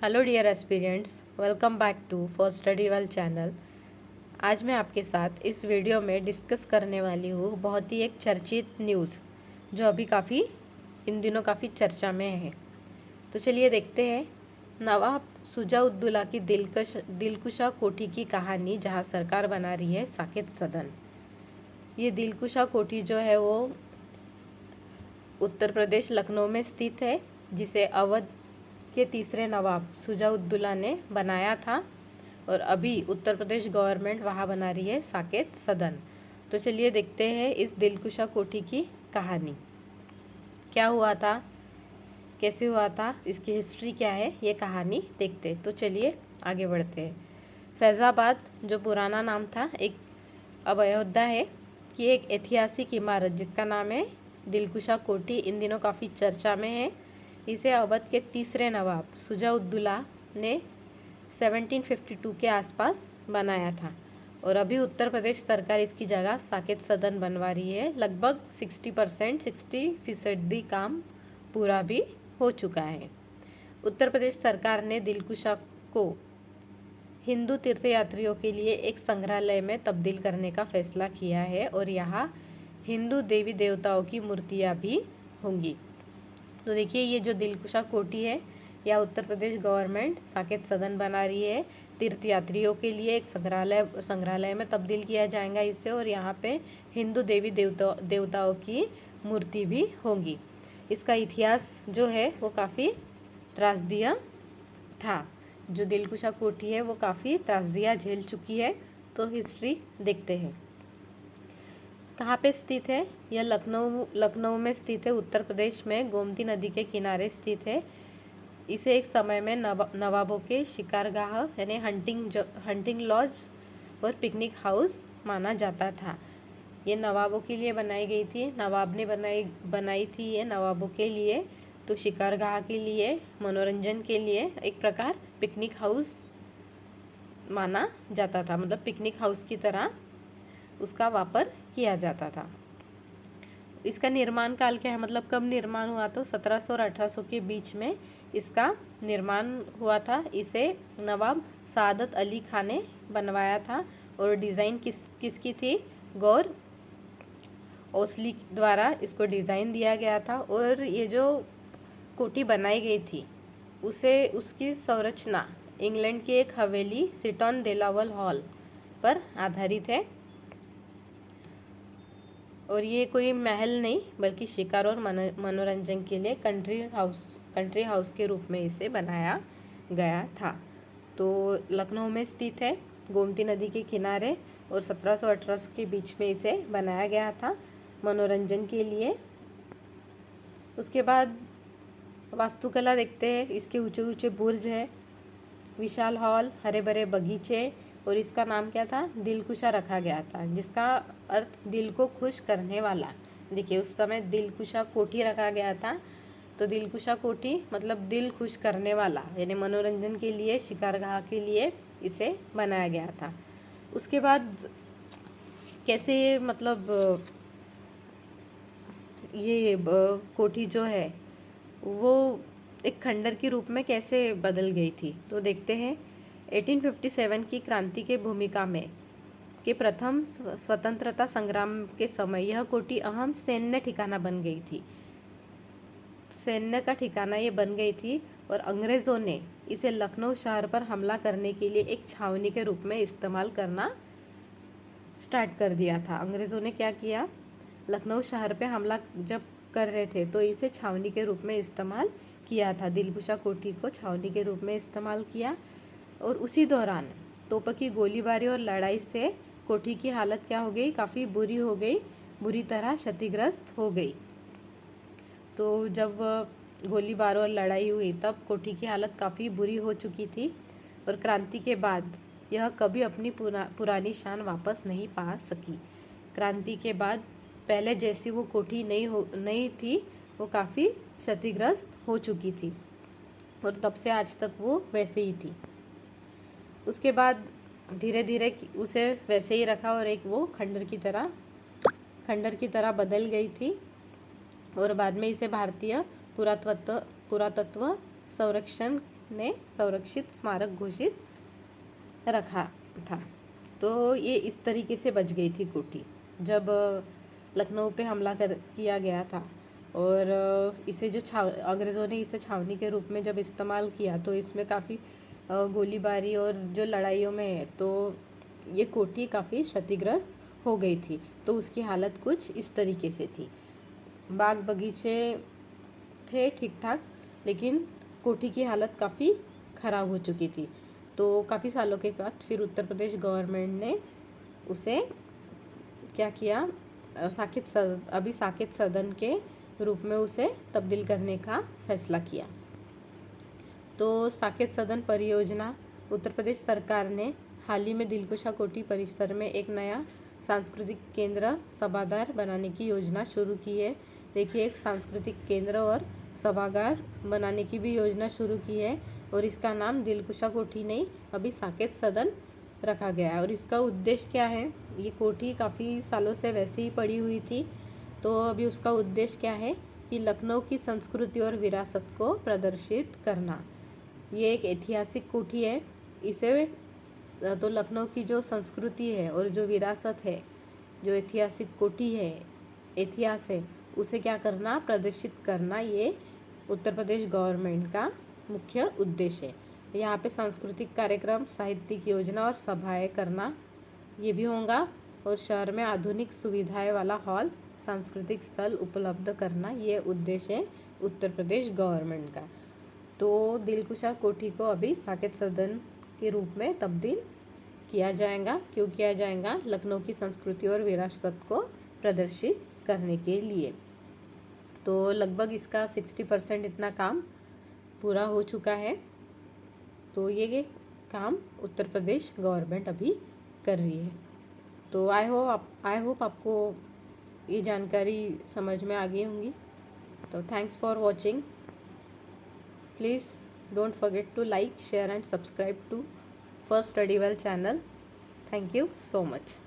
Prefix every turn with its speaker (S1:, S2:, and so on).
S1: Hello dear aspirants, welcome back to for study well channel. आज मैं आपके साथ इस वीडियो में डिस्कस करने वाली हूँ बहुत ही एक चर्चित न्यूज़ जो अभी इन दिनों काफ़ी चर्चा में है। तो चलिए देखते हैं नवाब शुजाउद्दौला की दिलकुशा कोठी की कहानी, जहाँ सरकार बना रही है साकेत सदन। ये दिलकुशा कोठी जो है वो उत्तर प्रदेश लखनऊ में स्थित है, जिसे अवध के तीसरे नवाब शुजाउद्दौला ने बनाया था और अभी उत्तर प्रदेश गवर्नमेंट वहाँ बना रही है साकेत सदन। तो चलिए देखते हैं इस दिलकुशा कोठी की कहानी, क्या हुआ था, कैसे हुआ था, इसकी हिस्ट्री क्या है, ये कहानी देखते। तो चलिए आगे बढ़ते हैं। फैज़ाबाद जो पुराना नाम था, एक अब अयोध्या है कि एक ऐतिहासिक इमारत जिसका नाम है दिलकुशा कोठी इन दिनों काफ़ी चर्चा में है। इसे अवध के तीसरे नवाब शुजाउद्दौला ने 1752 के आसपास बनाया था और अभी उत्तर प्रदेश सरकार इसकी जगह साकेत सदन बनवा रही है। लगभग 60% काम पूरा भी हो चुका है। उत्तर प्रदेश सरकार ने दिलकुशा को हिंदू तीर्थयात्रियों के लिए एक संग्रहालय में तब्दील करने का फैसला किया है और यहाँ हिंदू देवी देवताओं की मूर्तियाँ भी होंगी। तो देखिए, ये जो दिलकुशा कोठी है या उत्तर प्रदेश गवर्नमेंट साकेत सदन बना रही है, तीर्थयात्रियों के लिए एक संग्रहालय में तब्दील किया जाएगा इसे, और यहाँ पे हिंदू देवी देवताओं की मूर्ति भी होंगी। इसका इतिहास जो है वो काफ़ी त्रासदिया था। जो दिलकुशा कोठी है वो काफ़ी त्रासदिया झेल चुकी है। तो हिस्ट्री देखते हैं। कहाँ पे स्थित है? यह लखनऊ में स्थित है, उत्तर प्रदेश में गोमती नदी के किनारे स्थित है। इसे एक समय में नवाबों के शिकारगाह यानी हंटिंग लॉज और पिकनिक हाउस माना जाता था। ये नवाबों के लिए बनाई गई थी, नवाब ने बनाई थी ये नवाबों के लिए। तो शिकारगाह के लिए, मनोरंजन के लिए एक प्रकार पिकनिक हाउस माना जाता था, मतलब पिकनिक हाउस की तरह उसका वापर किया जाता था। इसका निर्माण काल क्या है, मतलब कब निर्माण हुआ? तो 1700 और 1800 के बीच में इसका निर्माण हुआ था। इसे नवाब सादत अली खान ने बनवाया था और डिज़ाइन किसकी थी? गौर ओसली द्वारा इसको डिज़ाइन दिया गया था। और ये जो कोठी बनाई गई थी उसकी संरचना इंग्लैंड की एक हवेली सिटॉन देलावल हॉल पर आधारित है और ये कोई महल नहीं बल्कि शिकार और मनोरंजन के लिए कंट्री हाउस के रूप में इसे बनाया गया था। तो लखनऊ में स्थित है, गोमती नदी के किनारे, और 1700-1800 के बीच में इसे बनाया गया था मनोरंजन के लिए। उसके बाद वास्तुकला देखते हैं। इसके ऊंचे ऊंचे बुर्ज है, विशाल हॉल, हरे भरे बगीचे, और इसका नाम क्या था? दिलकुशा रखा गया था, जिसका अर्थ दिल को खुश करने वाला। देखिए, उस समय दिलकुशा कोठी रखा गया था, तो दिलकुशा कोठी मतलब दिल खुश करने वाला, यानी मनोरंजन के लिए, शिकारगाह के लिए इसे बनाया गया था। उसके बाद कैसे, मतलब ये कोठी जो है वो एक खंडर के रूप में कैसे बदल गई थी, तो देखते हैं। 1857 की क्रांति के भूमिका में के प्रथम स्वतंत्रता संग्राम के समय यह कोठी अहम सैन्य ठिकाना बन गई थी। सैन्य का ठिकाना ये बन गई थी और अंग्रेज़ों ने इसे लखनऊ शहर पर हमला करने के लिए एक छावनी के रूप में इस्तेमाल करना स्टार्ट कर दिया था। अंग्रेज़ों ने क्या किया? लखनऊ शहर पे हमला जब कर रहे थे तो इसे छावनी के रूप में इस्तेमाल किया था। दिलकुशा कोठी को छावनी के रूप में इस्तेमाल किया और उसी दौरान तोपों की गोलीबारी और लड़ाई से कोठी की हालत क्या हो गई? काफ़ी बुरी हो गई, बुरी तरह क्षतिग्रस्त हो गई। तो जब गोलीबार और लड़ाई हुई तब कोठी की हालत काफ़ी बुरी हो चुकी थी और क्रांति के बाद यह कभी अपनी पुरानी शान वापस नहीं पा सकी। क्रांति के बाद पहले जैसी वो कोठी नहीं थी, वो काफ़ी क्षतिग्रस्त हो चुकी थी और तब से आज तक वो वैसे ही थी। उसके बाद धीरे धीरे उसे वैसे ही रखा और एक वो खंडर की तरह बदल गई थी और बाद में इसे भारतीय पुरातत्व संरक्षण ने संरक्षित स्मारक घोषित रखा था। तो ये इस तरीके से बच गई थी कोठी जब लखनऊ पे हमला किया गया था। और इसे जो अंग्रेज़ों ने इसे छावनी के रूप में जब इस्तेमाल किया तो इसमें काफ़ी गोलीबारी और जो लड़ाइयों में तो ये कोठी काफ़ी क्षतिग्रस्त हो गई थी। तो उसकी हालत कुछ इस तरीके से थी। बाग बगीचे थे ठीक ठाक, लेकिन कोठी की हालत काफ़ी ख़राब हो चुकी थी। तो काफ़ी सालों के बाद फिर उत्तर प्रदेश गवर्नमेंट ने उसे क्या किया, साकेत सदन के रूप में उसे तब्दील करने का फैसला किया। तो साकेत सदन परियोजना उत्तर प्रदेश सरकार ने हाल ही में दिलकुशा कोठी परिसर में एक नया सांस्कृतिक केंद्र सभागार बनाने की योजना शुरू की है। देखिए, एक सांस्कृतिक केंद्र और सभागार बनाने की भी योजना शुरू की है और इसका नाम दिलकुशा कोठी नहीं, अभी साकेत सदन रखा गया है। और इसका उद्देश्य क्या है, ये कोठी काफ़ी सालों से वैसे ही पड़ी हुई थी, तो अभी उसका उद्देश्य क्या है कि लखनऊ की संस्कृति और विरासत को प्रदर्शित करना। ये एक ऐतिहासिक कोठी है। इसे तो लखनऊ की जो संस्कृति है और जो विरासत है, जो ऐतिहासिक कोठी है, इतिहास है, उसे क्या करना, प्रदर्शित करना, ये उत्तर प्रदेश गवर्नमेंट का मुख्य उद्देश्य है। यहाँ पे सांस्कृतिक कार्यक्रम, साहित्यिक योजना और सभाएं करना ये भी होगा। और शहर में आधुनिक सुविधाएं वाला हॉल, सांस्कृतिक स्थल उपलब्ध करना, ये उद्देश्य है उत्तर प्रदेश गवर्नमेंट का। तो दिलकुशा कोठी को अभी साकेत सदन के रूप में तब्दील किया जाएगा। क्यों किया जाएगा? लखनऊ की संस्कृति और विरासत को प्रदर्शित करने के लिए। तो लगभग इसका 60% इतना काम पूरा हो चुका है। तो ये काम उत्तर प्रदेश गवर्नमेंट अभी कर रही है। तो आई होप आपको ये जानकारी समझ में आ गई होंगी। तो thanks for watching. Please don't forget to like, share and subscribe to First Study Well channel. Thank you so much.